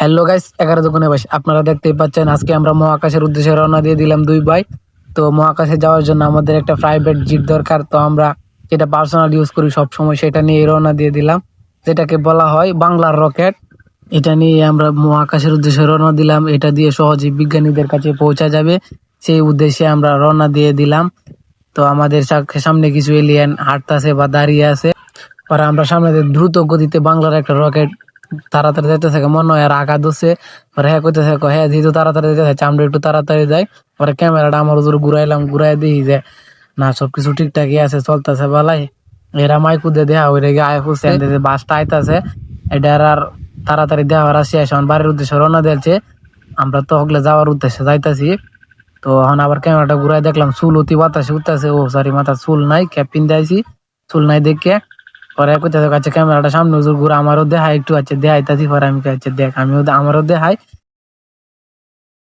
Hello guys, 11 বাস আপনারা দেখতেই পাচ্ছেন। আজকে আমরা মহাকাশের উদ্দেশ্যে রওনা দিয়ে দিলাম দুই ভাই। তো মহাকাশে যাওয়ার জন্য আমাদের একটা প্রাইভেট জিট দরকার। তো আমরা যেটা পার্সোনাল ইউজ করি সব সময়, সেটা নিয়ে রওনা দিয়ে দিলাম, যেটাকে বলা হয় বাংলার রকেট। এটা নিয়ে আমরা মহাকাশের উদ্দেশ্যে রওনা দিলাম। এটা দিয়ে সহজেই বিজ্ঞানীদের কাছে পৌঁছা যাবে, সেই উদ্দেশ্যে আমরা রওনা দিয়ে দিলাম। তো আমাদের সামনে কিছু এলিয়েন হাঁটতেছে বা দাঁড়িয়ে আছে। পরে আমরা সামনে দিয়ে দ্রুত গতিতে বাংলার একটা রকেট তাড়াতাড়ি যাইতে থাকে, মনে হয় আর আঘাত হচ্ছে। পরে হ্যাঁ করতে থাকে, হ্যাঁ যেহেতু তাড়াতাড়ি যেতে থাকছে আমরা একটু তাড়াতাড়ি যাই। পরে ক্যামেরাটা আমার উপর ঘুরাইলাম, ঘুরাই দিই যে না সবকিছু ঠিকঠাকই আছে, চলতেছে বালাই। এরা মাইকুদে দেহা ওই রেগে আয় ফুসে বাসটা আইতাছে। এটার আর তাড়াতাড়ি দেওয়া রাশি আসে আমার বাড়ির উদ্দেশ্যে রওনা দিয়েছে। আমরা তো হগলে যাওয়ার উদ্দেশ্যে যাইতাছি। তো এখন আবার ক্যামেরাটা ঘুরাই দেখলাম চুল অতি বাতাসে উঠতেছে। ও সরি, মাথা চুল নাই, ক্যাপ পিন দিয়েছি, চুল নাই দেখে। পরে কইতাছে কাছে ক্যামেরাটা সামনে হুজুর ঘুরা, আমারও দেখাই একটু আছে দেখাইতাছি। পরে আমি কাছে দেখ, আমিও আমারও দেখাই।